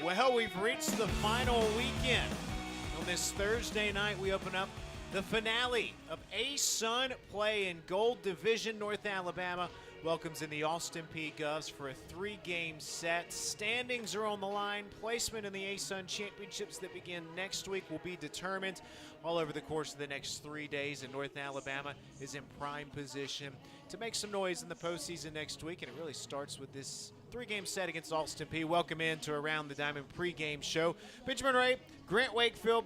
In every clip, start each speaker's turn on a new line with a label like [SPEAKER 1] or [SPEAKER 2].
[SPEAKER 1] Well, we've reached the final weekend. On this Thursday night, we open up the finale of ASUN play in Gold Division. North Alabama welcomes in the Austin Peay Govs for a 3-game set. Standings are on the line. Placement in the ASUN championships that begin next week will be determined all over the course of the next 3 days, and North Alabama is in prime position to make some noise in the postseason next week, and it really starts with this 3-game set against Austin Peay. Welcome in to Around the Diamond pregame show. Benjamin Ray, Grant Wakefield,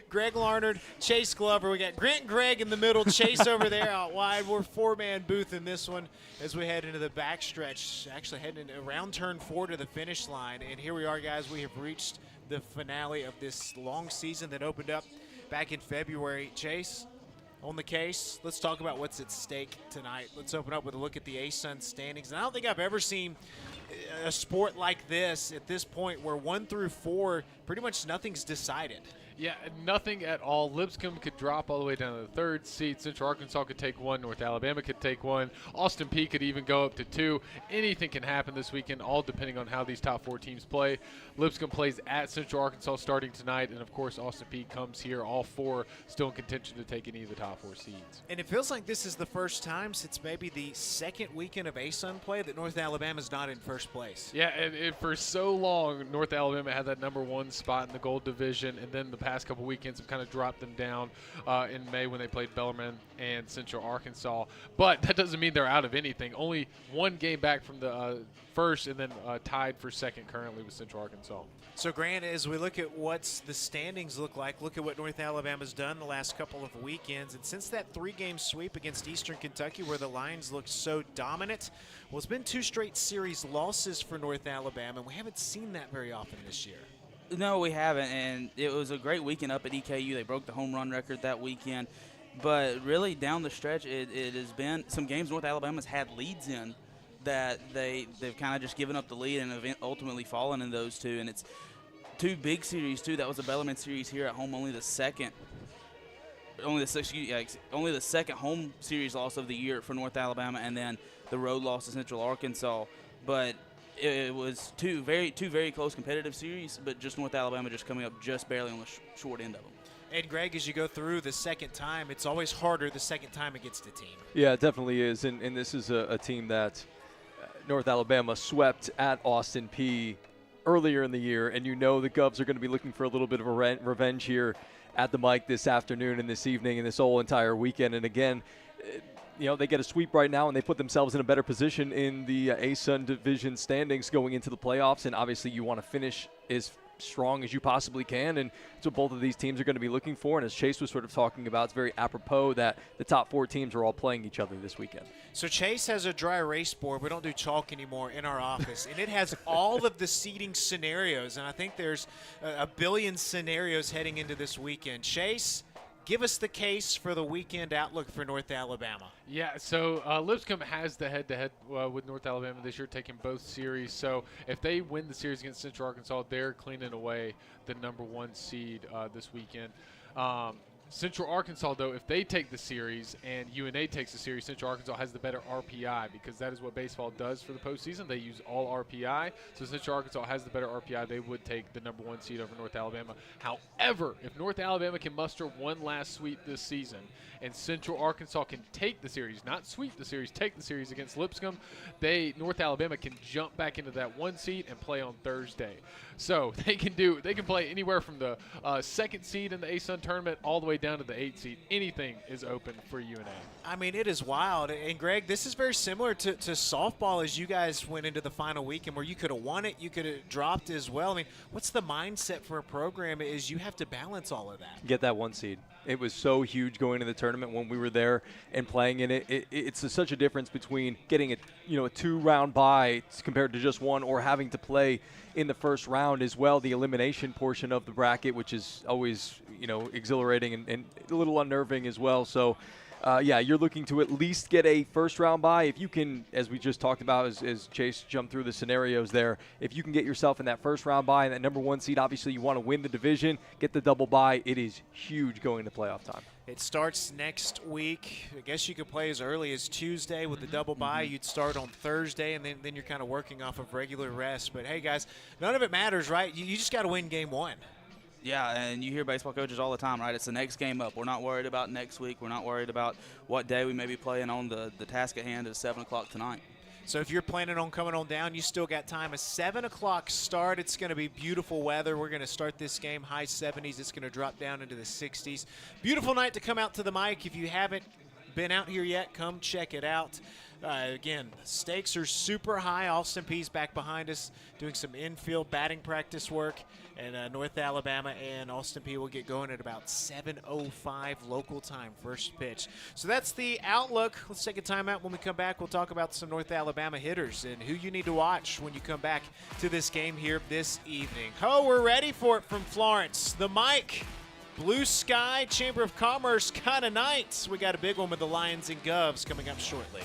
[SPEAKER 1] Greg Larnard, Chase Glover. We got Grant and Greg in the middle, Chase over there out wide. We're 4-man booth in this one as we head into the backstretch, actually heading around turn 4 to the finish line. And here we are, guys. We have reached the finale of this long season that opened up back in February. Chase, on the case, let's talk about what's at stake tonight. Let's open up with a look at the ASUN standings. And I don't think I've ever seen a sport like this at this point where 1 through 4, pretty much nothing's decided.
[SPEAKER 2] Yeah, nothing at all. Lipscomb could drop all the way down to the 3rd seed. Central Arkansas could take 1. North Alabama could take 1. Austin Peay could even go up to 2. Anything can happen this weekend, all depending on how these top 4 teams play. Lipscomb plays at Central Arkansas starting tonight, and of course Austin Peay comes here. All 4 still in contention to take any of the top 4 seeds.
[SPEAKER 1] And it feels like this is the first time since maybe the 2nd weekend of ASUN play that North Alabama's not in first place.
[SPEAKER 2] Yeah, and for so long, North Alabama had that #1 spot in the Gold Division, and then the past couple weekends have kind of dropped them down in May when they played Bellarmine and Central Arkansas. But that doesn't mean they're out of anything. Only 1 game back from the first, and then tied for 2nd currently with Central Arkansas.
[SPEAKER 1] So, Grant, as we look at what's the standings look like, look at what North Alabama's done the last couple of weekends. And since that 3-game sweep against Eastern Kentucky where the Lions looked so dominant, well, it's been 2 straight series losses for North Alabama, and we haven't seen that very often this year.
[SPEAKER 3] No, we haven't, and it was a great weekend up at EKU. They broke the home run record that weekend. But really, down the stretch, it has been some games North Alabama's had leads in that they've kind of just given up the lead and have ultimately fallen in those 2. And it's 2 big series, too. That was the Bellarmine series here at home, only the second home series loss of the year for North Alabama, and then the road loss to Central Arkansas. But it was two very close competitive series, but just North Alabama just coming up just barely on the short end of them.
[SPEAKER 1] And, Greg, as you go through the second time, it's always harder the second time against a team.
[SPEAKER 4] Yeah, it definitely is. And this is a team that North Alabama swept at Austin Peay earlier in the year, and you know the Govs are going to be looking for a little bit of a revenge here at the mic this afternoon and this evening and this whole entire weekend. And, again, you know, they get a sweep right now, and they put themselves in a better position in the ASUN division standings going into the playoffs. And obviously you want to finish as strong as you possibly can, and that's what both of these teams are going to be looking for. And as Chase was sort of talking about, it's very apropos that the top 4 teams are all playing each other this weekend.
[SPEAKER 1] So Chase has a dry erase board. We don't do chalk anymore in our office, and it has all of the seeding scenarios, and I think there's a billion scenarios heading into this weekend. Chase, give us the case for the weekend outlook for North Alabama.
[SPEAKER 2] Yeah, so Lipscomb has the head-to-head with North Alabama this year, taking both series. So if they win the series against Central Arkansas, they're cleaning away the #1 seed this weekend. Central Arkansas, though, if they take the series and UNA takes the series, Central Arkansas has the better RPI because that is what baseball does for the postseason. They use all RPI. So Central Arkansas has the better RPI. They would take the #1 seed over North Alabama. However, if North Alabama can muster one last sweep this season and Central Arkansas can take the series, not sweep the series, take the series against Lipscomb, North Alabama can jump back into that 1 seed and play on Thursday. So they can play anywhere from the 2nd seed in the ASUN tournament all the way down to the 8th seed. Anything is open for UNA.
[SPEAKER 1] I mean, it is wild. And, Greg, this is very similar to softball as you guys went into the final weekend where you could have won it, you could have dropped as well. I mean, what's the mindset for a program is you have to balance all of that.
[SPEAKER 4] Get that 1 seed. It was so huge going to the tournament when we were there and playing in it. It's such a difference between getting a 2-round bye compared to just 1, or having to play in the first round as well, the elimination portion of the bracket, which is always exhilarating and a little unnerving as well. So yeah, you're looking to at least get a first-round bye. If you can, as we just talked about, as Chase jumped through the scenarios there, if you can get yourself in that first-round bye and that #1 seed, obviously you want to win the division, get the double bye. It is huge going to playoff time.
[SPEAKER 1] It starts next week. I guess you could play as early as Tuesday with the double bye. You'd start on Thursday, and then you're kind of working off of regular rest. But, hey, guys, none of it matters, right? You just got to win game one.
[SPEAKER 3] Yeah, and you hear baseball coaches all the time, right? It's the next game up. We're not worried about next week. We're not worried about what day we may be playing on. The task at hand is 7 o'clock tonight.
[SPEAKER 1] So if you're planning on coming on down, you still got time. A 7 o'clock start. It's going to be beautiful weather. We're going to start this game high 70s. It's going to drop down into the 60s. Beautiful night to come out to the mic. If you haven't been out here yet, come check it out. Again, stakes are super high. Austin Peay's back behind us doing some infield batting practice work. And North Alabama and Austin Peay will get going at about 7:05 local time, first pitch. So that's the outlook. Let's take a timeout. When we come back, we'll talk about some North Alabama hitters and who you need to watch when you come back to this game here this evening. Oh, we're ready for it from Florence. The mic. Blue sky, Chamber of Commerce kind of night. We got a big one with the Lions and Govs coming up shortly.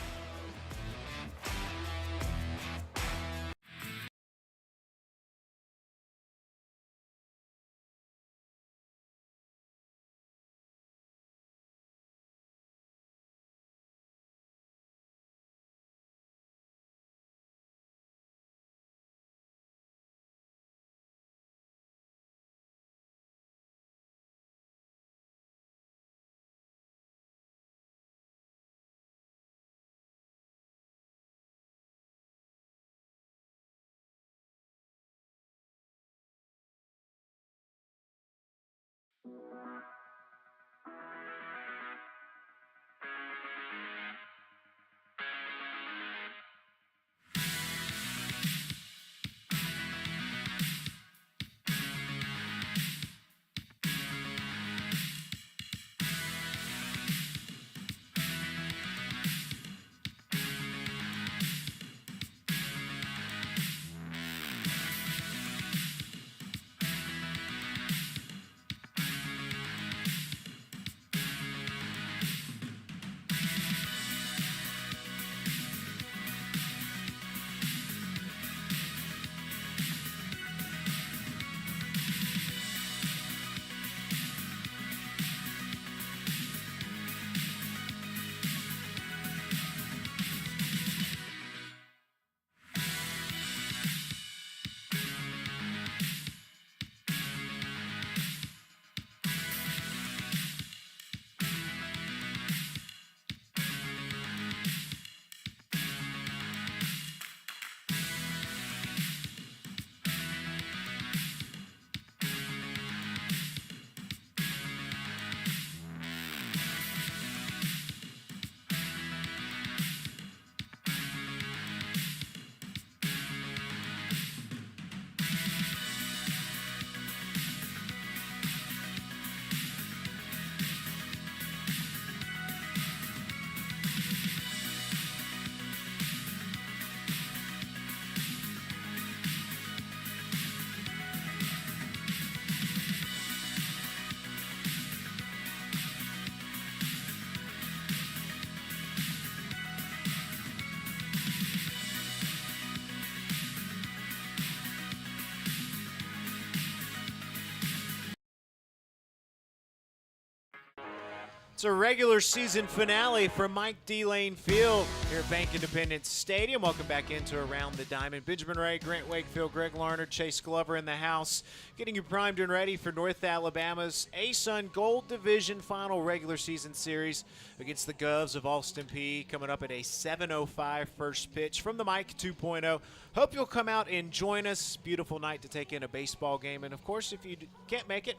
[SPEAKER 1] It's a regular season finale from Mike D. Lane Field here at Bank Independence Stadium. Welcome back into Around the Diamond. Benjamin Ray, Grant Wakefield, Greg Larner, Chase Glover in the house, getting you primed and ready for North Alabama's ASUN Gold Division final regular season series against the Govs of Austin Peay, coming up at a 7:05 first pitch from the Mike 2.0. Hope you'll come out and join us. Beautiful night to take in a baseball game. And, of course, if you can't make it,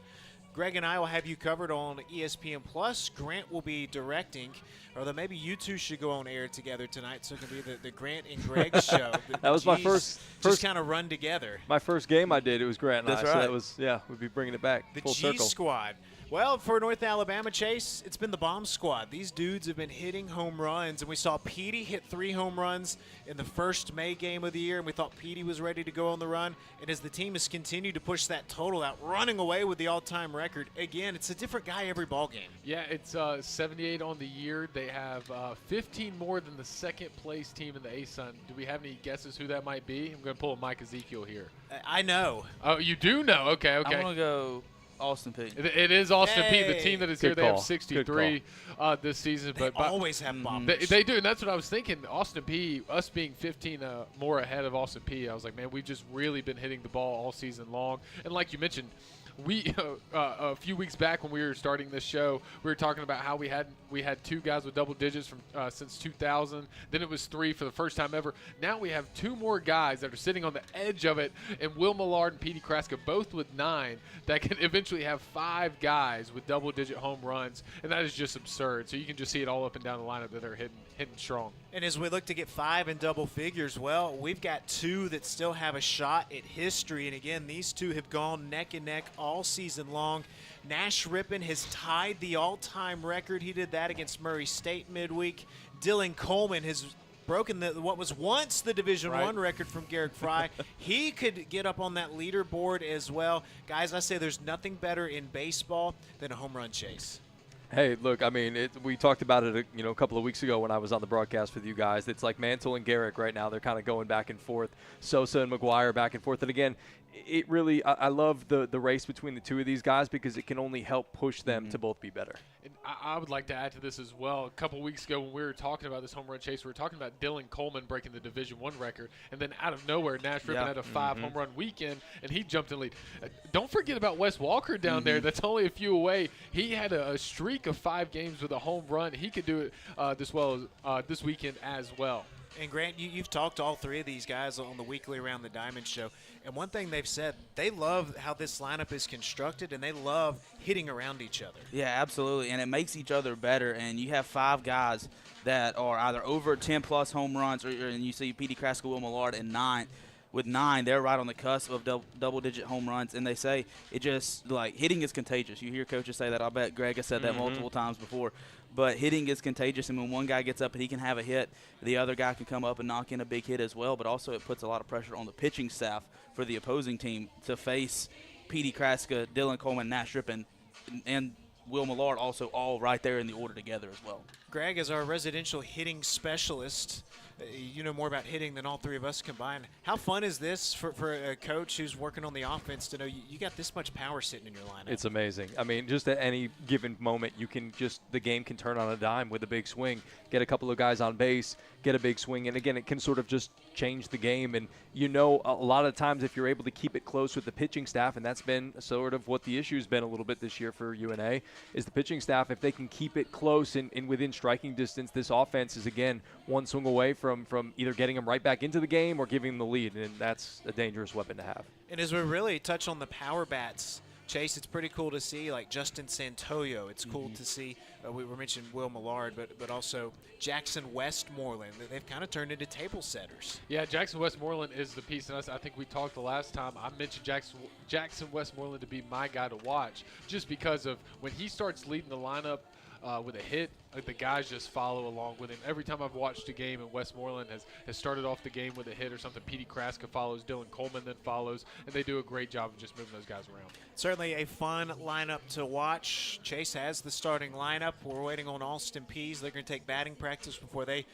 [SPEAKER 1] Greg and I will have you covered on ESPN+. Grant will be directing, although maybe you two should go on air together tonight, so it can be the Grant and Greg show.
[SPEAKER 4] That was my first
[SPEAKER 1] just kind of run together.
[SPEAKER 4] My first game I did, it was Grant and
[SPEAKER 3] That's
[SPEAKER 4] I.
[SPEAKER 3] right.
[SPEAKER 4] So that was, we'd be bringing it back
[SPEAKER 1] The
[SPEAKER 4] full
[SPEAKER 1] G
[SPEAKER 4] circle.
[SPEAKER 1] Squad. Well, for North Alabama, Chase, it's been the bomb squad. These dudes have been hitting home runs, and we saw Petey hit 3 home runs in the first May game of the year, and we thought Petey was ready to go on the run. And as the team has continued to push that total out, running away with the all-time record, again, it's a different guy every ball game.
[SPEAKER 2] Yeah, it's 78 on the year. They have 15 more than the second-place team in the ASUN. Do we have any guesses who that might be? I'm going to pull a Mike Ezekiel here.
[SPEAKER 1] I know.
[SPEAKER 2] Oh, you do know? Okay.
[SPEAKER 3] I'm going to go Austin P.
[SPEAKER 2] It is Austin P, the team that is here.
[SPEAKER 4] Good
[SPEAKER 2] They have
[SPEAKER 4] call.
[SPEAKER 2] 63 this season.
[SPEAKER 1] They
[SPEAKER 2] But
[SPEAKER 1] always have bombers.
[SPEAKER 2] They do, and that's what I was thinking. Austin P, us being 15 more ahead of Austin P, I was like, man, we've just really been hitting the ball all season long. And like you mentioned, we a few weeks back when we were starting this show, we were talking about how we had 2 guys with double digits from since 2000. Then it was 3 for the first time ever. Now we have 2 more guys that are sitting on the edge of it, and Will Millard and Petey Kraska both with 9 that can eventually have 5 guys with double-digit home runs, and that is just absurd. So you can just see it all up and down the lineup that are hitting strong.
[SPEAKER 1] And as we look to get 5 in double figures, well, we've got 2 that still have a shot at history. And again, these 2 have gone neck and neck all season long. Nash Rippon has tied the all-time record. He did that against Murray State midweek. Dylan Coleman has broken what was once the Division I record from Garrick Fry. He could get up on that leaderboard as well. Guys, I say there's nothing better in baseball than a home run chase.
[SPEAKER 4] Hey, look, I mean, we talked about it, a couple of weeks ago when I was on the broadcast with you guys. It's like Mantle and Garrick right now. They're kind of going back and forth. Sosa and McGuire back and forth. And again, it really, I love the race between the 2 of these guys because it can only help push them to both be better.
[SPEAKER 2] And I would like to add to this as well. A couple weeks ago when we were talking about this home run chase, we were talking about Dylan Coleman breaking the Division I record. And then out of nowhere, Nash Rippon had a 5 home run weekend, and he jumped in lead. Don't forget about Wes Walker down there. That's only a few away. He had a streak of 5 games with a home run. He could do it this weekend as well.
[SPEAKER 1] And Grant, you've talked to all 3 of these guys on the weekly Around the Diamond show, and one thing they've said, they love how this lineup is constructed, and they love hitting around each other.
[SPEAKER 3] Yeah, absolutely, and it makes each other better. And you have 5 guys that are either over 10-plus home runs, and you see Petey Kraska, Will Millard, and 9. With 9, they're right on the cusp of double-digit home runs, and they say it just, like, hitting is contagious. You hear coaches say that. I bet Greg has said that multiple times before. But hitting is contagious, and when one guy gets up and he can have a hit, the other guy can come up and knock in a big hit as well. But also it puts a lot of pressure on the pitching staff for the opposing team to face Petey Kraska, Dylan Coleman, Nash Rippon, and Will Millard also all right there in the order together as well.
[SPEAKER 1] Greg, as our residential hitting specialist, you know more about hitting than all 3 of us combined. How fun is this for a coach who's working on the offense to know you got this much power sitting in your lineup?
[SPEAKER 4] It's amazing. I mean, just at any given moment, the game can turn on a dime with a big swing. Get a couple of guys on base, get a big swing, and again, it can sort of just change the game. And a lot of times if you're able to keep it close with the pitching staff, and that's been sort of what the issue's been a little bit this year for UNA, is the pitching staff, if they can keep it close and within striking distance, this offense is, again, one swing away from either getting them right back into the game or giving them the lead, and that's a dangerous weapon to have.
[SPEAKER 1] And as we really touch on the power bats, Chase, it's pretty cool to see, like Justin Santoyo. It's cool to see, we were mentioning Will Millard, but also Jackson Westmoreland. They've kind of turned into table setters.
[SPEAKER 2] Yeah, Jackson Westmoreland is the piece, and I think we talked the last time. I mentioned Jackson Westmoreland to be my guy to watch just because of when he starts leading the lineup with a hit, the guys just follow along with him. Every time I've watched a game and Westmoreland has started off the game with a hit or something, Petey Kraska follows, Dylan Coleman then follows, and they do a great job of just moving those guys around.
[SPEAKER 1] Certainly a fun lineup to watch. Chase has the starting lineup. We're waiting on Austin Pease. They're going to take batting practice before they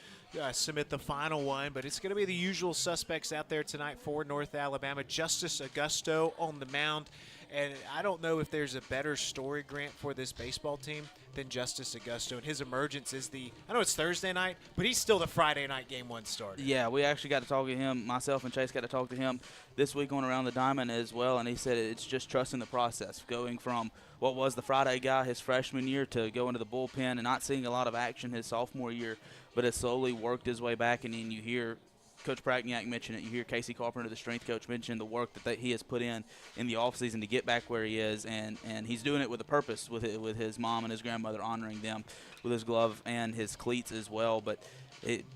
[SPEAKER 1] submit the final one, but it's going to be the usual suspects out there tonight for North Alabama. Justice Augusto on the mound. And I don't know if there's a better story, Grant, for this baseball team than Justice Augusto. And his emergence is I know it's Thursday night, but he's still the Friday night Game 1 starter.
[SPEAKER 3] Yeah, we actually got to talk to him. Myself and Chase got to talk to him this week on Around the Diamond as well. And he said it's just trusting the process, going from what was the Friday guy his freshman year to go into the bullpen and not seeing a lot of action his sophomore year, but has slowly worked his way back. And then you hear Coach Pragniak mention it. You hear Casey Carpenter, the strength coach, mention the work that he has put in the offseason to get back where he is, and he's doing it with a purpose with his mom and his grandmother, honoring them with his glove and his cleats as well. But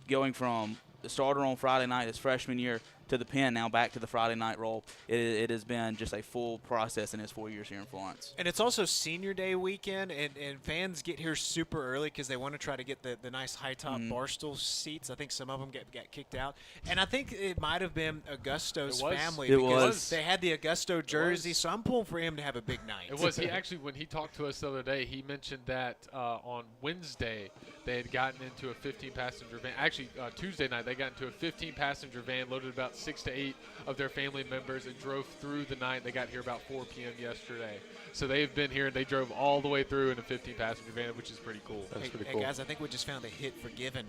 [SPEAKER 3] going from the starter on Friday night his freshman year to the pen, now back to the Friday night role, it has been just a full process in his 4 years here in Florence.
[SPEAKER 1] And it's also Senior Day weekend, and fans get here super early because they want to try to get the nice high-top barstool seats. I think some of them got kicked out. And I think it might have been Augusto's family. Because they had the Augusto jersey, so I'm pulling for him to have a big night.
[SPEAKER 2] It was. He actually, when he talked to us the other day, he mentioned that on Wednesday They had gotten into a 15-passenger van. Actually, Tuesday night, they got into a 15-passenger van, loaded about 6 to 8 of their family members, and drove through the night. They got here about 4 p.m. yesterday. So they've been here, and they drove all the way through in a 15-passenger van, which is pretty cool.
[SPEAKER 4] That's pretty
[SPEAKER 1] Hey,
[SPEAKER 4] cool.
[SPEAKER 1] guys, I think we just found a hit for Given.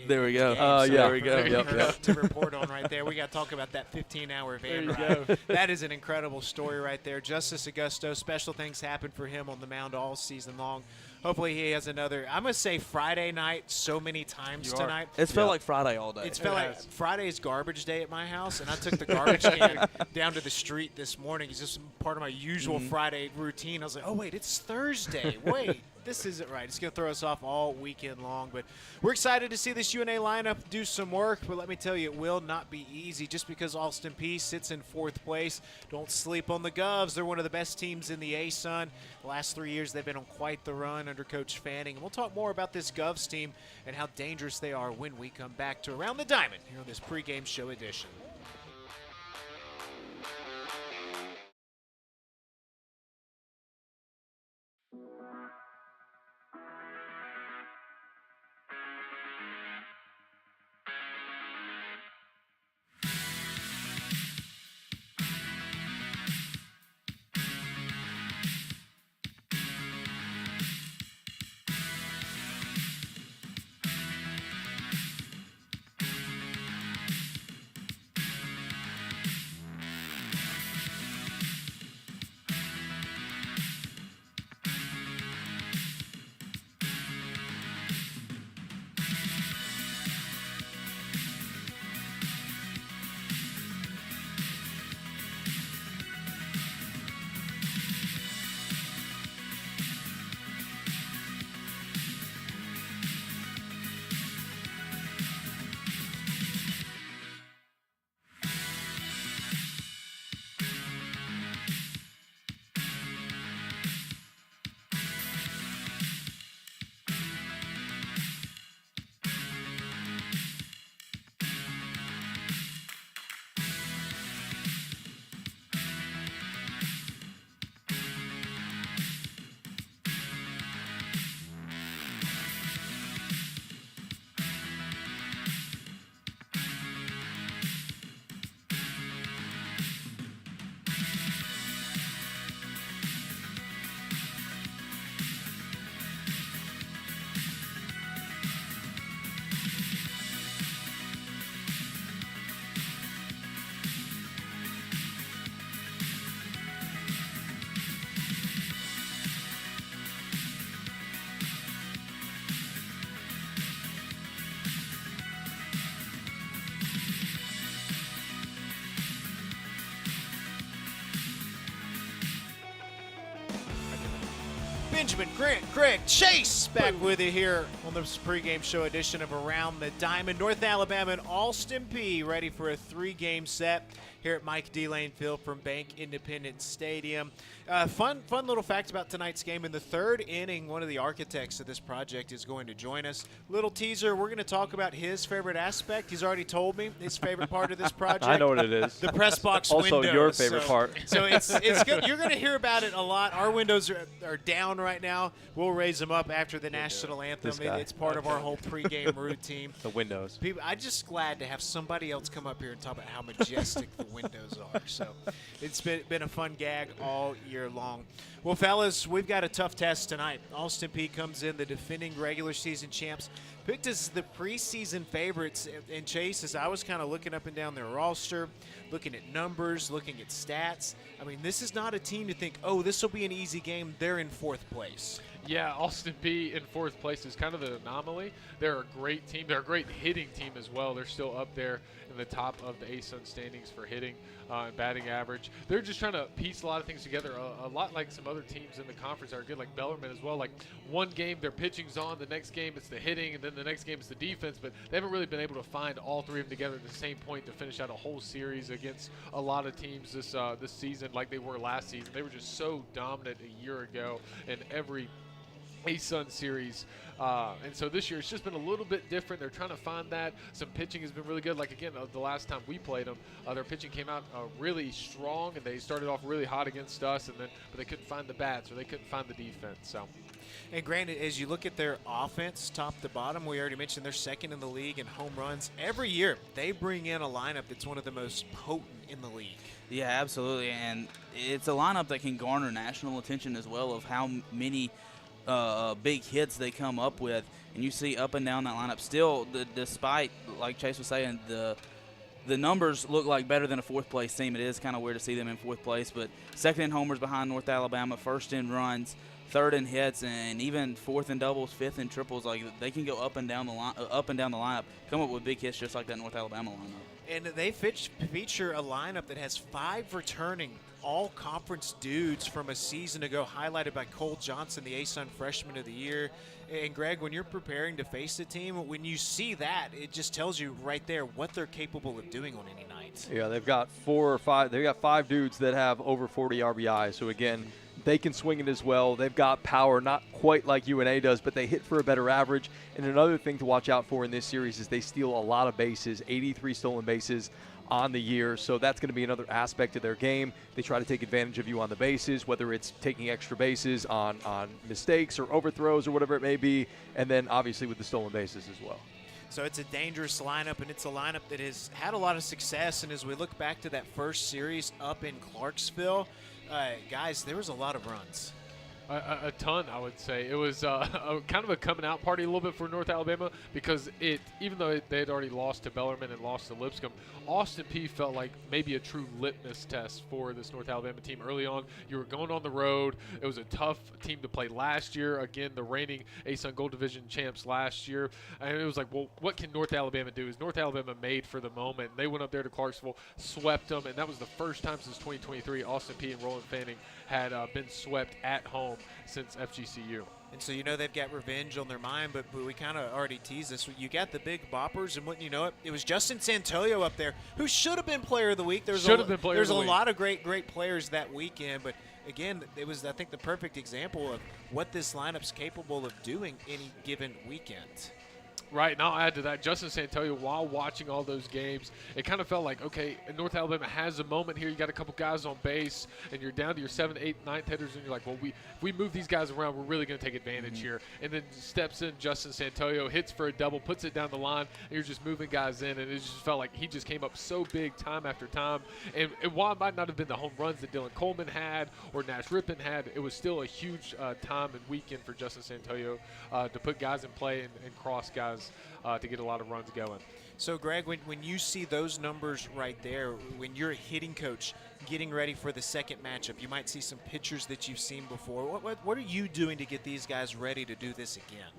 [SPEAKER 3] There we go.
[SPEAKER 4] There
[SPEAKER 3] we go.
[SPEAKER 4] Yep.
[SPEAKER 1] To report on right there. We got to talk about that 15-hour van ride. That is an incredible story right there. Justice Augusto, special things happened for him on the mound all season long. Hopefully he has another. I'm going to say Friday night so many times tonight.
[SPEAKER 3] It's felt like Friday all day.
[SPEAKER 1] It's felt like Friday's garbage day at my house, and I took the garbage can down to the street this morning. It's just part of my usual Friday routine. I was like, oh, wait, it's Thursday. Wait, this isn't right. It's going to throw us off all weekend long. But we're excited to see this UNA lineup do some work. But let me tell you, it will not be easy. Just because Austin Peay sits in 4th place, don't sleep on the Govs. They're one of the best teams in the ASUN. The last 3 years, they've been on quite the run under Coach Fanning. And we'll talk more about this Govs team and how dangerous they are when we come back to Around the Diamond here on this pregame show edition. Benjamin, Grant, Greg, Chase back with you here on this pregame show edition of Around the Diamond. North Alabama and Austin Peay ready for a 3-game set here at Mike D. Lane Field from Bank Independence Stadium. Fun little fact about tonight's game. In the 3rd inning, one of the architects of this project is going to join us. Little teaser, we're going to talk about his favorite aspect. He's already told me his favorite part of this project.
[SPEAKER 4] I know what it is.
[SPEAKER 1] The press box
[SPEAKER 4] also
[SPEAKER 1] windows.
[SPEAKER 4] your favorite part.
[SPEAKER 1] So it's good. You're going to hear about it a lot. Our windows are down right now. We'll raise them up after the national anthem. It's part of our whole pregame routine.
[SPEAKER 4] The windows.
[SPEAKER 1] I'm just glad to have somebody else come up here and talk about how majestic the windows are. So it's been a fun gag all year long. Well, fellas, we've got a tough test tonight. Austin Peay comes in, the defending regular season champs, picked as the preseason favorites. And Chase, as I was kind of looking up and down their roster, looking at numbers, looking at stats, I mean, this is not a team to think, oh, this will be an easy game. They're in 4th place.
[SPEAKER 2] Yeah, Austin Peay in 4th place is kind of an anomaly. They're a great team. They're a great hitting team as well. They're still up there in the top of the ASUN standings for hitting and batting average. They're just trying to piece a lot of things together, a lot like some other teams in the conference that are good, like Bellarmine as well. Like one game their pitching's on, the next game it's the hitting, and then the next game it's the defense. But they haven't really been able to find all 3 of them together at the same point to finish out a whole series against a lot of teams this season like they were last season. They were just so dominant a year ago in every ASUN series. And so this year it's just been a little bit different. They're trying to find that. Some pitching has been really good. Like, again, the last time we played them, their pitching came out really strong, and they started off really hot against us, but they couldn't find the bats or they couldn't find the defense. So.
[SPEAKER 1] And granted, as you look at their offense top to bottom, we already mentioned they're second in the league in home runs. Every year, they bring in a lineup that's one of the most potent in the league.
[SPEAKER 3] Yeah, absolutely. And it's a lineup that can garner national attention as well of how many big hits they come up with. And you see up and down that lineup still, despite, like Chase was saying, the numbers look like better than a fourth-place team. It is kind of weird to see them in fourth place, but second in homers behind North Alabama, first in runs, third in hits, and even fourth in doubles, fifth in triples. Like, they can go up and down the lineup, come up with big hits just like that North Alabama lineup.
[SPEAKER 1] And they feature a lineup that has 5 returning all-conference dudes from a season ago, highlighted by Cole Johnson, the ASUN Freshman of the Year. And, Greg, when you're preparing to face the team, when you see that, it just tells you right there what they're capable of doing on any night.
[SPEAKER 4] Yeah, they've got 4 or 5. They've got 5 dudes that have over 40 RBI. So, again, they can swing it as well. They've got power, not quite like UNA does, but they hit for a better average. And another thing to watch out for in this series is they steal a lot of bases, 83 stolen bases on the year. So that's going to be another aspect of their game. They try to take advantage of you on the bases, whether it's taking extra bases on mistakes or overthrows or whatever it may be, and then obviously with the stolen bases as well.
[SPEAKER 1] So it's a dangerous lineup, and it's a lineup that has had a lot of success. And as we look back to that first series up in Clarksville, guys, there was a lot of runs.
[SPEAKER 2] A ton, I would say. It was kind of a coming out party a little bit for North Alabama because even though they had already lost to Bellarmine and lost to Lipscomb, Austin Peay felt like maybe a true litmus test for this North Alabama team early on. You were going on the road. It was a tough team to play last year. Again, the reigning ASUN Gold Division champs last year. And it was like, well, what can North Alabama do? Is North Alabama made for the moment? They went up there to Clarksville, swept them, and that was the first time since 2023 Austin Peay and Roland Fanning had been swept at home since FGCU.
[SPEAKER 1] And so you know they've got revenge on their mind, but we kind of already teased this. You got the big boppers, and wouldn't you know it, it was Justin Santoyo up there, who should have been Player of the Week. There's a lot of great players that weekend, but again, it was, I think, the perfect example of what this lineup's capable of doing any given weekend.
[SPEAKER 2] Right, and I'll add to that, Justin Santoyo, while watching all those games, it kind of felt like, okay, North Alabama has a moment here. You got a couple guys on base, and you're down to your 7th, 8th, 9th hitters, and you're like, well, if we move these guys around, we're really going to take advantage here. And then steps in Justin Santoyo, hits for a double, puts it down the line, and you're just moving guys in, and it just felt like he just came up so big time after time. And while it might not have been the home runs that Dylan Coleman had or Nash Rippon had, it was still a huge time and weekend for Justin Santoyo to put guys in play and cross guys to get a lot of runs going.
[SPEAKER 1] So, Greg, when you see those numbers right there, when you're a hitting coach getting ready for the second matchup, you might see some pitchers that you've seen before. What are you doing to get these guys ready to do this again?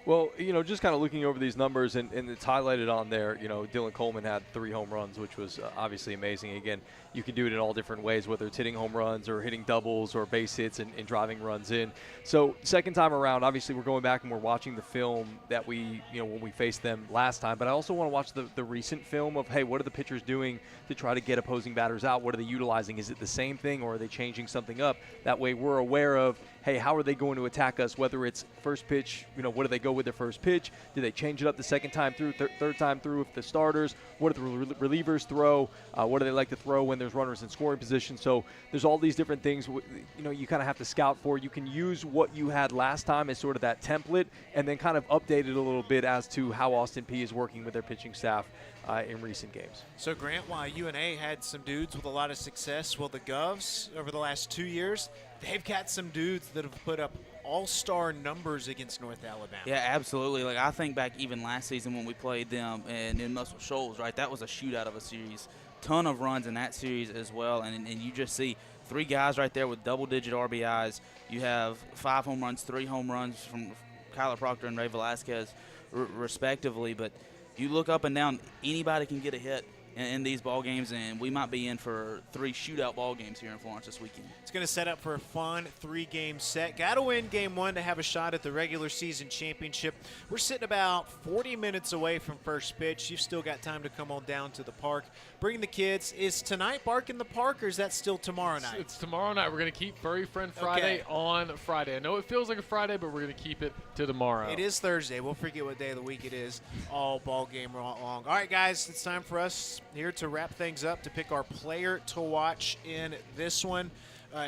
[SPEAKER 4] Well, just kind of looking over these numbers, and it's highlighted on there, Dylan Coleman had 3 home runs, which was obviously amazing. Again, you can do it in all different ways, whether it's hitting home runs or hitting doubles or base hits and driving runs in. So second time around, obviously we're going back and we're watching the film that we, when we faced them last time. But I also want to watch the recent film of, hey, what are the pitchers doing to try to get opposing batters out? What are they utilizing? Is it the same thing, or are they changing something up? That way we're aware of, hey, how are they going to attack us? Whether it's first pitch, what do they go with their first pitch? Do they change it up the second time through, third time through with the starters? What do the relievers throw? What do they like to throw when there's runners in scoring position? So there's all these different things, you kind of have to scout for. You can use what you had last time as sort of that template and then kind of update it a little bit as to how Austin Peay is working with their pitching staff in recent games.
[SPEAKER 1] So, Grant, while UNA had some dudes with a lot of success, well, the Govs over the last 2 years, they've got some dudes that have put up all-star numbers against North Alabama.
[SPEAKER 3] Yeah, absolutely. Like, I think back even last season when we played them in Muscle Shoals, right? That was a shootout of a series. Ton of runs in that series as well, and you just see 3 guys right there with double-digit RBIs. You have 5 home runs, 3 home runs from Kyler Proctor and Ray Velasquez, respectively. But you look up and down, anybody can get a hit in these ball games, and we might be in for 3 shootout ball games here in Florence this weekend.
[SPEAKER 1] It's going to set up for a fun 3-game set. Got to win game 1 to have a shot at the regular season championship. We're sitting about 40 minutes away from first pitch. You've still got time to come on down to the park. Bring the kids. Is tonight Bark in the Park, or is that still tomorrow night?
[SPEAKER 2] It's tomorrow night. We're going to keep Furry Friend Friday on Friday. I know it feels like a Friday, but we're going to keep it to tomorrow.
[SPEAKER 1] It is Thursday. We'll forget what day of the week it is all ball game long. All right, guys, it's time for us here to wrap things up, to pick our player to watch in this one.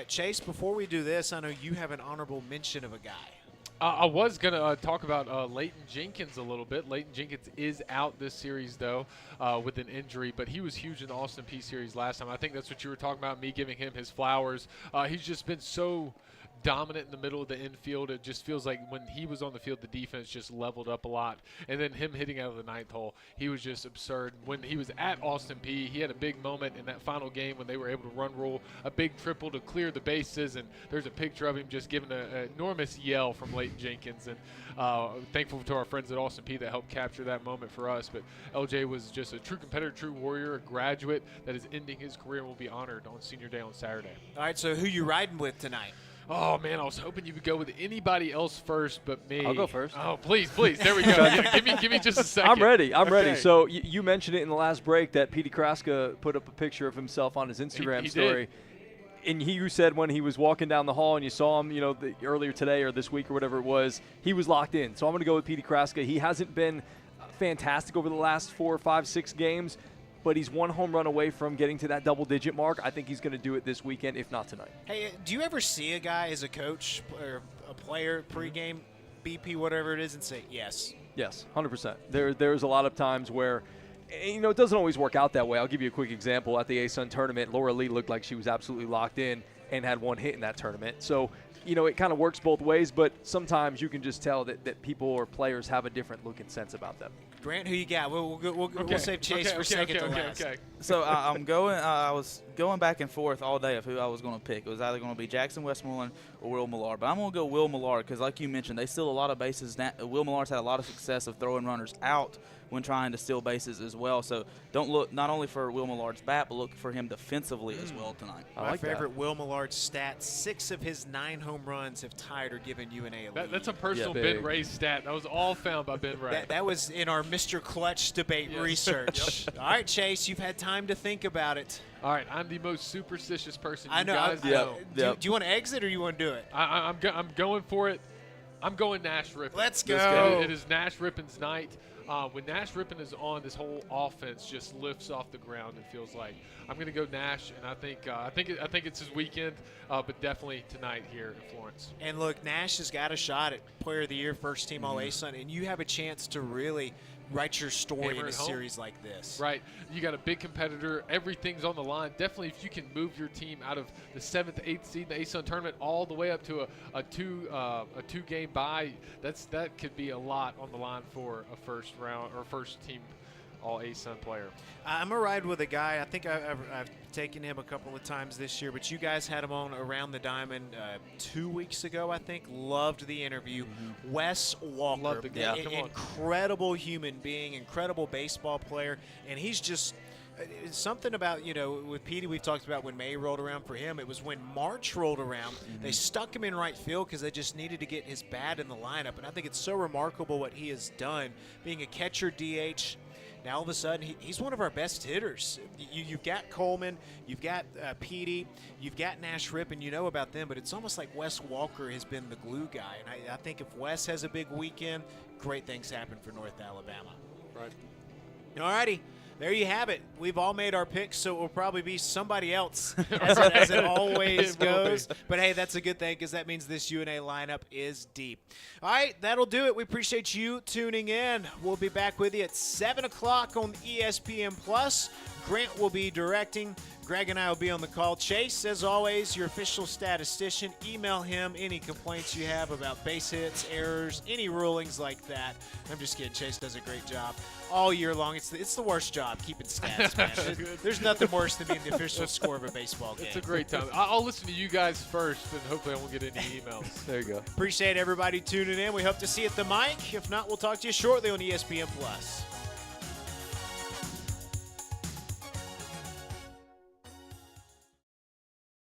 [SPEAKER 1] Chase, before we do this, I know you have an honorable mention of a guy.
[SPEAKER 2] I was going to talk about Leighton Jenkins a little bit. Leighton Jenkins is out this series, though, with an injury, but he was huge in the Austin Peay series last time. I think that's what you were talking about, me giving him his flowers. He's just been so dominant in the middle of the infield. It just feels like when he was on the field, the defense just leveled up a lot. And then him hitting out of the 9th hole, he was just absurd. When he was at Austin Peay, he had a big moment in that final game when they were able to run rule a big triple to clear the bases. And there's a picture of him just giving an enormous yell from Leighton Jenkins. And thankful to our friends at Austin Peay that helped capture that moment for us. But LJ was just a true competitor, true warrior, a graduate that is ending his career and will be honored on Senior Day on Saturday.
[SPEAKER 1] All right, so who you riding with tonight?
[SPEAKER 2] Oh, man, I was hoping you would go with anybody else first but me.
[SPEAKER 4] I'll go first.
[SPEAKER 2] Oh, please. There we go. Give me just a second.
[SPEAKER 4] I'm ready.
[SPEAKER 2] Okay.
[SPEAKER 4] So you mentioned it in the last break that Petey Kraska put up a picture of himself on his Instagram story. And you said when he was walking down the hall and you saw him, earlier today or this week or whatever it was, he was locked in. So I'm going to go with Petey Kraska. He hasn't been fantastic over the last 4, 5, 6 games, but he's 1 home run away from getting to that double-digit mark. I think he's going to do it this weekend, if not tonight.
[SPEAKER 1] Hey, do you ever see a guy as a coach or a player pregame, BP, whatever it is, and say, yes?
[SPEAKER 4] Yes, 100%. There's a lot of times where, it doesn't always work out that way. I'll give you a quick example. At the ASUN tournament, Laura Lee looked like she was absolutely locked in and had 1 hit in that tournament. So, it kind of works both ways, but sometimes you can just tell that people or players have a different look and sense about them.
[SPEAKER 1] Grant, who you got? We'll save Chase for second to last.
[SPEAKER 2] Okay.
[SPEAKER 3] So I'm going. I was going back and forth all day of who I was going to pick. It was either going to be Jackson Westmoreland or Will Millard, but I'm going to go Will Millard because, like you mentioned, they steal a lot of bases. Will Millard's had a lot of success of throwing runners out when trying to steal bases as well. So don't look not only for Will Millard's bat, but look for him defensively as well tonight.
[SPEAKER 1] My favorite Will Millard stat: 6 of his 9 home runs have tied or given UNA a lead.
[SPEAKER 2] That's a personal Ben Ray stat. That was all found by Ben Ray.
[SPEAKER 1] That was in our Mr. Clutch debate research. All right, Chase, you've had time to think about it.
[SPEAKER 2] All right, I'm the most superstitious person.
[SPEAKER 1] I know.
[SPEAKER 2] Guys
[SPEAKER 1] know. Do you want to exit or you want to do it?
[SPEAKER 2] I'm going for it. I'm going Nash Rippon.
[SPEAKER 1] Let's go.
[SPEAKER 2] It is Nash Rippon's night. When Nash Rippon is on, this whole offense just lifts off the ground. It feels like I'm going to go Nash, and I think it's his weekend, but definitely tonight here in Florence.
[SPEAKER 1] And look, Nash has got a shot at Player of the Year, first team All ASUN, and you have a chance to really write your story in a series like this.
[SPEAKER 2] Right. You got a big competitor. Everything's on the line. Definitely, if you can move your team out of the 7th, 8th seed in the ASUN tournament all the way up to a two-game bye, that could be a lot on the line for a first round or first team All ASUN player.
[SPEAKER 1] I'm going to ride with a guy. I think I've taken him a couple of times this year, but you guys had him on Around the Diamond 2 weeks ago, I think. Loved the interview. Wes Walker.
[SPEAKER 2] Loved the guy.
[SPEAKER 1] Incredible human being, incredible baseball player, and he's just something about, with Petey, we've talked about when May rolled around for him. It was when March rolled around, they stuck him in right field because they just needed to get his bat in the lineup, and I think it's so remarkable what he has done, being a catcher DH. Now all of a sudden, he's one of our best hitters. You've got Coleman, you've got Petey, you've got Nash Rippon, you know about them, but it's almost like Wes Walker has been the glue guy. And I think if Wes has a big weekend, great things happen for North Alabama.
[SPEAKER 2] Right.
[SPEAKER 1] All righty. There you have it. We've all made our picks, so it will probably be somebody else, as it always goes. But, hey, that's a good thing because that means this UNA lineup is deep. All right, that'll do it. We appreciate you tuning in. We'll be back with you at 7 o'clock on ESPN+. Grant will be directing. Greg and I will be on the call. Chase, as always, your official statistician. Email him any complaints you have about base hits, errors, any rulings like that. I'm just kidding. Chase does a great job all year long. It's the worst job, keeping stats, man. There's nothing worse than being the official score of a baseball game.
[SPEAKER 2] It's a great time. I'll listen to you guys first, and hopefully I won't get any emails.
[SPEAKER 4] There you go.
[SPEAKER 1] Appreciate everybody tuning in. We hope to see you at the mic. If not, we'll talk to you shortly on ESPN+.